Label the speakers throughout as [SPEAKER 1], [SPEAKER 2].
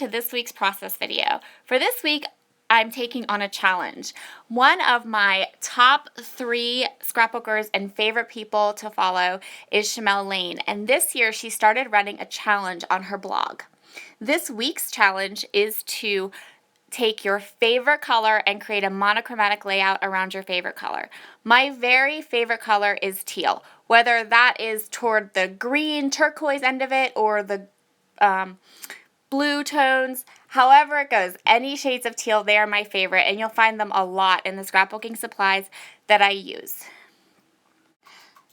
[SPEAKER 1] to this week's process video. For this week, I'm taking on a challenge. One of my top 3 scrapbookers and favorite people to follow is Shimelle Lane, and this year she started running a challenge on her blog. This week's challenge is to take your favorite color and create a monochromatic layout around your favorite color. My very favorite color is teal, whether that is toward the green turquoise end of it or the blue tones, however it goes, any shades of teal, they are my favorite, and you'll find them a lot in the scrapbooking supplies that I use.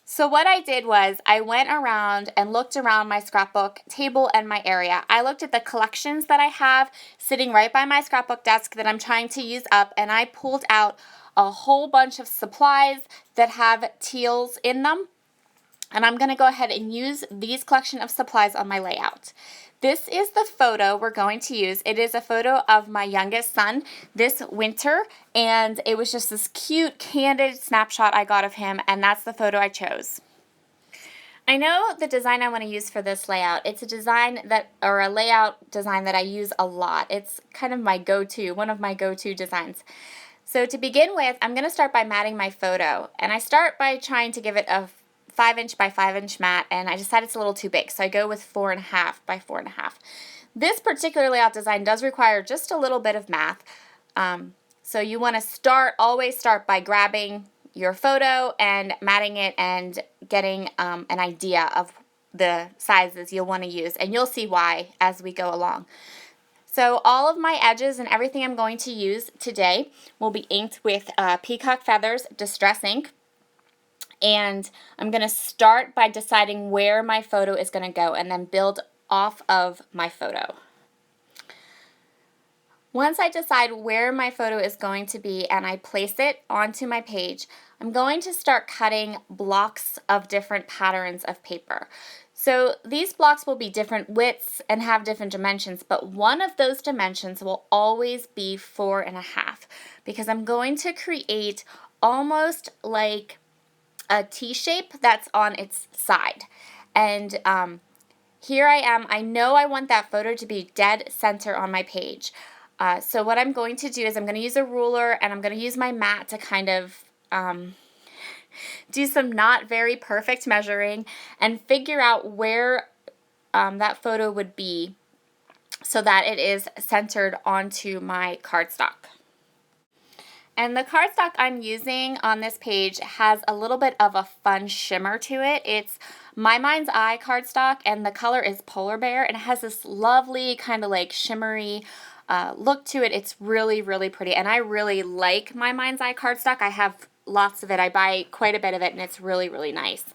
[SPEAKER 1] So what I did was I went around and looked around my scrapbook table and my area. I looked at the collections that I have sitting right by my scrapbook desk that I'm trying to use up, and I pulled out a whole bunch of supplies that have teals in them. And I'm going to go ahead and use these collection of supplies on my layout. This is the photo we're going to use. It is a photo of my youngest son this winter, and it was just this cute, candid snapshot I got of him, and that's the photo I chose. I know the design I want to use for this layout. It's a layout design that I use a lot. It's kind of my go-to, one of my go-to designs. So to begin with, I'm going to start by matting my photo, and I start by trying to give it a 5" by 5" mat, and I decided it's a little too big, so I go with 4.5" by 4.5". This particular layout design does require just a little bit of math, so you want to always start by grabbing your photo and matting it and getting an idea of the sizes you'll want to use, and you'll see why as we go along. So all of my edges and everything I'm going to use today will be inked with Peacock Feathers Distress ink. And I'm going to start by deciding where my photo is going to go and then build off of my photo. Once I decide where my photo is going to be and I place it onto my page, I'm going to start cutting blocks of different patterns of paper. So these blocks will be different widths and have different dimensions, but one of those dimensions will always be 4.5 because I'm going to create almost like a T-shape that's on its side. And here I am. I know I want that photo to be dead center on my page. So what I'm going to do is I'm going to use a ruler and I'm going to use my mat to kind of do some not very perfect measuring and figure out where that photo would be so that it is centered onto my cardstock. And the cardstock I'm using on this page has a little bit of a fun shimmer to it. It's My Mind's Eye cardstock, and the color is Polar Bear, and it has this lovely kind of like shimmery look to it. It's really, really pretty, and I really like My Mind's Eye cardstock. I have lots of it. I buy quite a bit of it, and it's really, really nice.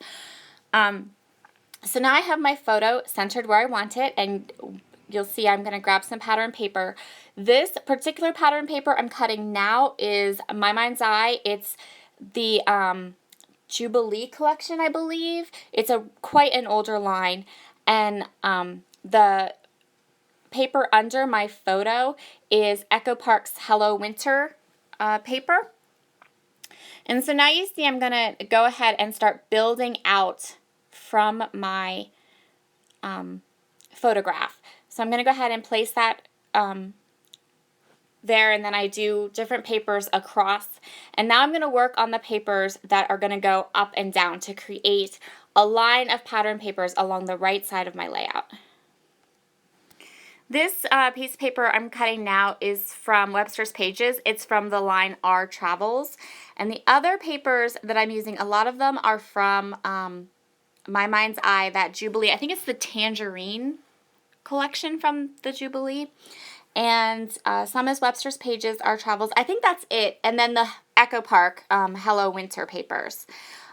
[SPEAKER 1] So now I have my photo centered where I want it, and you'll see I'm going to grab some pattern paper. This particular pattern paper I'm cutting now is My Mind's Eye. It's the Jubilee collection, I believe. It's quite an older line, and the paper under my photo is Echo Park's Hello Winter paper. And so now you see I'm going to go ahead and start building out from my photograph. So I'm going to go ahead and place that there, and then I do different papers across. And now I'm going to work on the papers that are going to go up and down to create a line of pattern papers along the right side of my layout. This piece of paper I'm cutting now is from Webster's Pages. It's from the line Our Travels. And the other papers that I'm using, a lot of them are from My Mind's Eye, that Jubilee. I think it's the Tangerine collection from the Jubilee, and some is Webster's Pages, Our Travels. I think that's it, and then the Echo Park Hello Winter papers.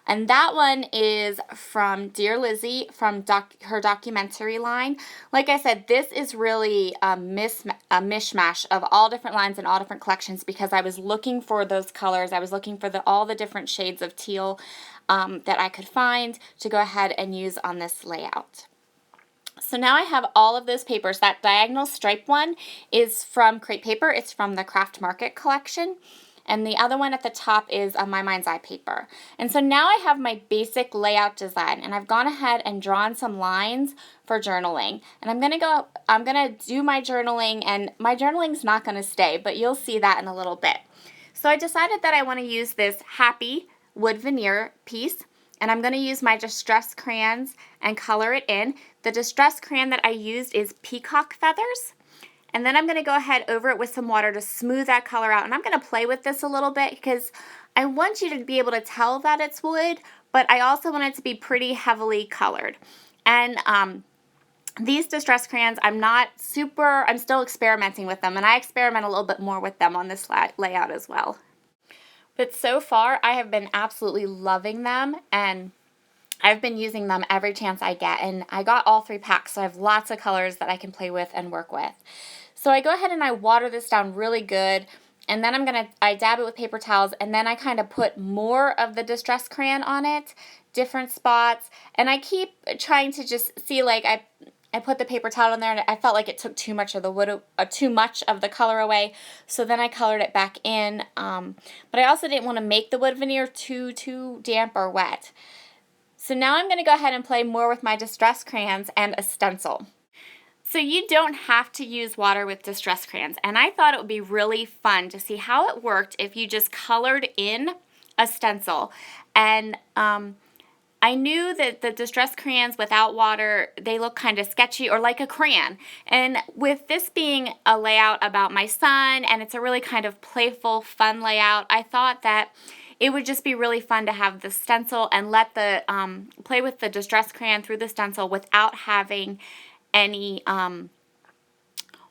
[SPEAKER 1] And that one is from Dear Lizzie, from her documentary line. Like I said, this is really a mishmash of all different lines and all different collections because I was looking for those colors. I was looking for all the different shades of teal that I could find to go ahead and use on this layout. So now I have all of those papers. That diagonal stripe one is from Crepe Paper. It's from the Craft Market collection. and the other one at the top is My Mind's Eye paper. And so now I have my basic layout design, and I've gone ahead and drawn some lines for journaling. And I'm gonna do my journaling, and my journaling's not gonna stay, but you'll see that in a little bit. So I decided that I want to use this Happy wood veneer piece, and I'm going to use my Distress crayons and color it in. The Distress crayon that I used is Peacock Feathers, and then I'm going to go ahead over it with some water to smooth that color out. And I'm going to play with this a little bit because I want you to be able to tell that it's wood, but I also want it to be pretty heavily colored. And these Distress crayons, I'm still experimenting with them, and I experiment a little bit more with them on this layout as well. But so far, I have been absolutely loving them, and I've been using them every chance I get, and I got all 3 packs, so I have lots of colors that I can play with and work with. So I go ahead and I water this down really good, and then I dab it with paper towels, and then I kind of put more of the Distress crayon on it, different spots, and I keep trying to just see, like, I put the paper towel in there, and I felt like it took too much of the color away, so then I colored it back in. But I also didn't want to make the wood veneer too damp or wet. So now I'm going to go ahead and play more with my Distress crayons and a stencil. So you don't have to use water with Distress crayons, and I thought it would be really fun to see how it worked if you just colored in a stencil. And I knew that the Distress crayons without water, they look kind of sketchy or like a crayon. And with this being a layout about my son, and it's a really kind of playful, fun layout, I thought that it would just be really fun to have the stencil and let the play with the Distress crayon through the stencil without having any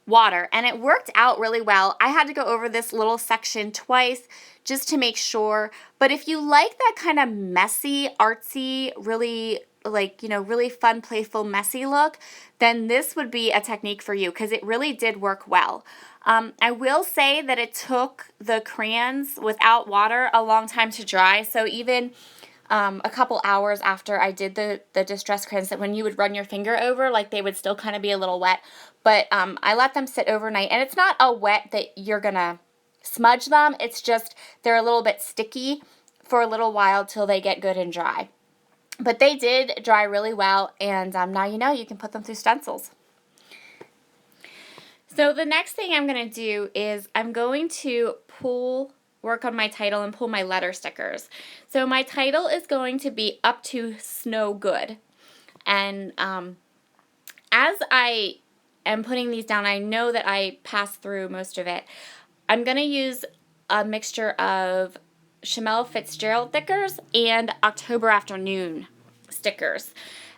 [SPEAKER 1] water. And it worked out really well. I had to go over this little section twice just to make sure. But if you like that kind of messy, artsy, really really fun, playful, messy look, then this would be a technique for you because it really did work well. I will say that it took the crayons without water a long time to dry. So even a couple hours after I did the Distress crayons, that when you would run your finger over, like they would still kind of be a little wet. But I let them sit overnight, and it's not a wet that you're gonna smudge them. It's just they're a little bit sticky for a little while till they get good and dry. But they did dry really well, and now you can put them through stencils. So the next thing I'm going to do is I'm going to work on my title and pull my letter stickers. So my title is going to be Up to Snow Good. And as I am putting these down, I know that I passed through most of it. I'm going to use a mixture of Shimelle Fitzgerald stickers and October Afternoon stickers.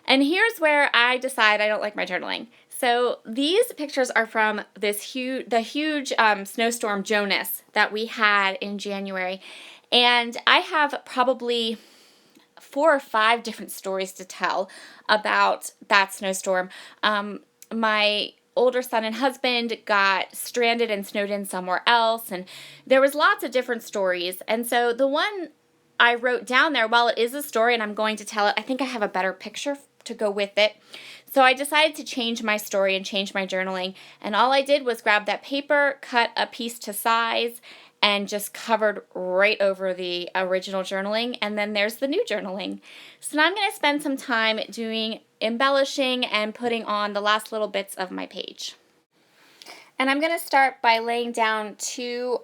[SPEAKER 1] And here's where I decide I don't like my journaling. So these pictures are from the huge snowstorm Jonas that we had in January. And I have probably 4 or 5 different stories to tell about that snowstorm. My older son and husband got stranded and snowed in somewhere else, and there was lots of different stories. And so the one I wrote down there, while it is a story and I'm going to tell it, I think I have a better picture to go with it. So I decided to change my story and change my journaling, and all I did was grab that paper, cut a piece to size, and just covered right over the original journaling, and then there's the new journaling. So now I'm going to spend some time doing embellishing and putting on the last little bits of my page. And I'm going to start by laying down 2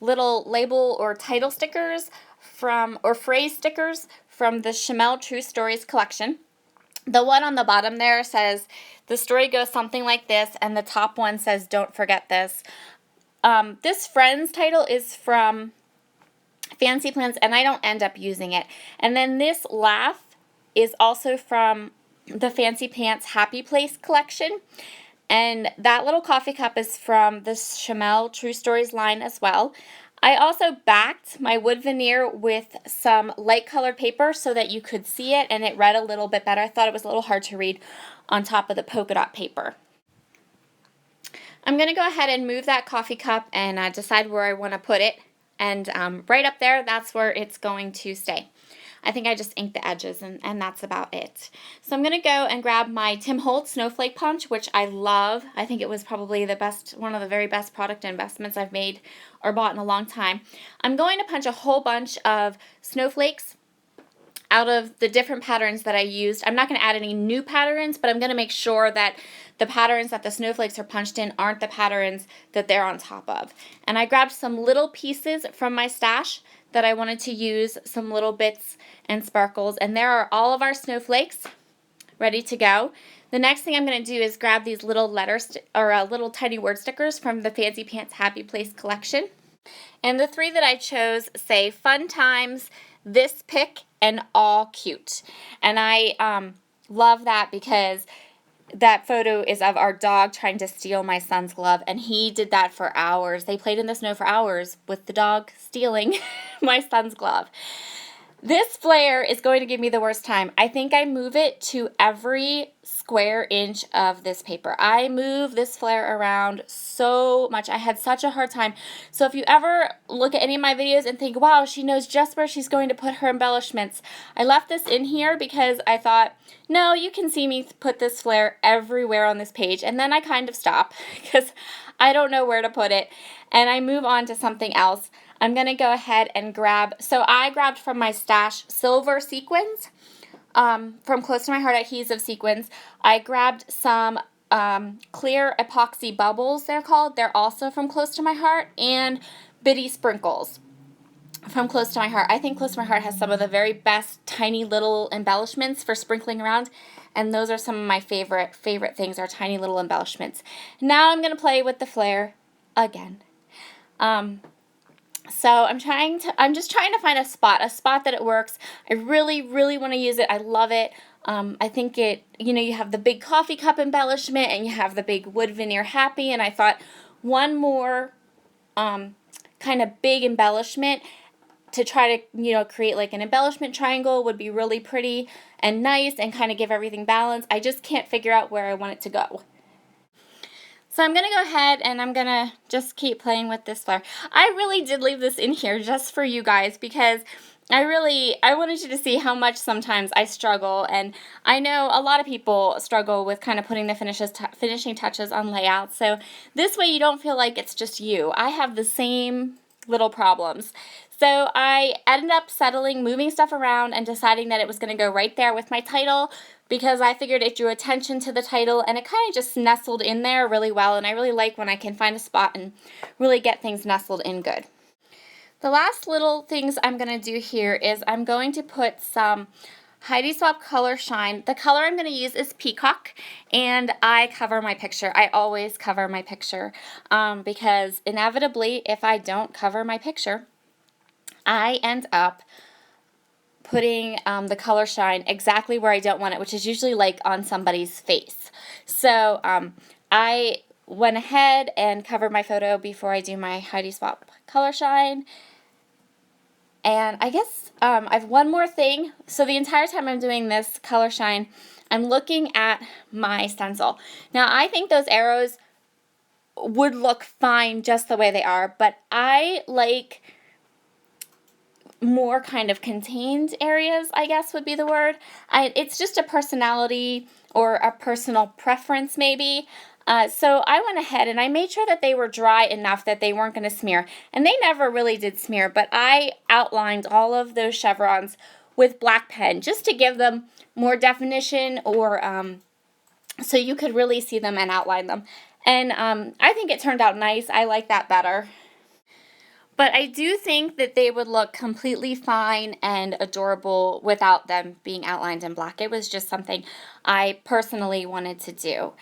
[SPEAKER 1] little label or title stickers or phrase stickers from the Shimelle True Stories collection. The one on the bottom there says, the story goes something like this, and the top one says, don't forget this. This Friends title is from Fancy Plants, and I don't end up using it. And then this laugh is also from the Fancy Pants Happy Place collection. And that little coffee cup is from the Shimelle True Stories line as well. I also backed my wood veneer with some light colored paper so that you could see it and it read a little bit better. I thought it was a little hard to read on top of the polka dot paper. I'm going to go ahead and move that coffee cup and decide where I want to put it. And right up there, that's where it's going to stay. I think I just inked the edges, and that's about it. So I'm going to go and grab my Tim Holtz Snowflake Punch, which I love. I think it was probably the best, one of the very best product investments I've made or bought in a long time. I'm going to punch a whole bunch of snowflakes out of the different patterns that I used. I'm not going to add any new patterns, but I'm going to make sure that the patterns that the snowflakes are punched in aren't the patterns that they're on top of. And I grabbed some little pieces from my stash that I wanted to use, some little bits and sparkles, and there are all of our snowflakes ready to go. The next thing I'm going to do is grab these little little tiny word stickers from the Fancy Pants Happy Place collection. And the three that I chose say Fun Times, This Pick, and All Cute. And I love that because that photo is of our dog trying to steal my son's glove, and he did that for hours. They played in the snow for hours with the dog stealing my son's glove. This flare is going to give me the worst time. I think I move it to every square inch of this paper. I move this flare around so much. I had such a hard time. So if you ever look at any of my videos and think, wow, she knows just where she's going to put her embellishments, I left this in here because I thought, no, you can see me put this flare everywhere on this page. And then I kind of stop because I don't know where to put it. And I move on to something else. I'm going to go ahead and so I grabbed from my stash silver sequins, from Close to My Heart adhesive sequins. I grabbed some clear epoxy bubbles, they're called. They're also from Close to My Heart, and bitty sprinkles from Close to My Heart. I think Close to My Heart has some of the very best tiny little embellishments for sprinkling around, and those are some of my favorite things, are tiny little embellishments. Now I'm going to play with the flare again. So I'm just trying to find a spot that it works. I really, really want to use it. I love it. I think you have the big coffee cup embellishment and you have the big wood veneer happy, and I thought one more kind of big embellishment to try to, create like an embellishment triangle would be really pretty and nice and kind of give everything balance. I just can't figure out where I want it to go. So I'm going to go ahead and I'm going to just keep playing with this flare. I really did leave this in here just for you guys because I wanted you to see how much sometimes I struggle, and I know a lot of people struggle with kind of putting the finishing touches on layouts. So this way you don't feel like it's just you. I have the same little problems. So I ended up moving stuff around and deciding that it was going to go right there with my title because I figured it drew attention to the title and it kind of just nestled in there really well, and I really like when I can find a spot and really get things nestled in good. The last little things I'm going to do here is I'm going to put some Heidi Swapp Color Shine. The color I'm going to use is Peacock, and I cover my picture. I always cover my picture because inevitably if I don't cover my picture, I end up putting the color shine exactly where I don't want it, which is usually like on somebody's face. So I went ahead and covered my photo before I do my Heidi Swapp Color Shine. And I guess I have one more thing. So the entire time I'm doing this color shine, I'm looking at my stencil. Now I think those arrows would look fine just the way they are, but I like more kind of contained areas, I guess would be the word. It's just a personality or a personal preference maybe. So I went ahead and I made sure that they were dry enough that they weren't going to smear. And they never really did smear, but I outlined all of those chevrons with black pen just to give them more definition, or so you could really see them and outline them. And I think it turned out nice. I like that better. But I do think that they would look completely fine and adorable without them being outlined in black. It was just something I personally wanted to do.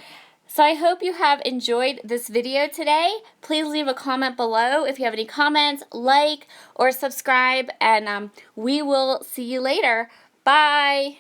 [SPEAKER 1] So I hope you have enjoyed this video today. Please leave a comment below if you have any comments, like, or subscribe, and we will see you later. Bye!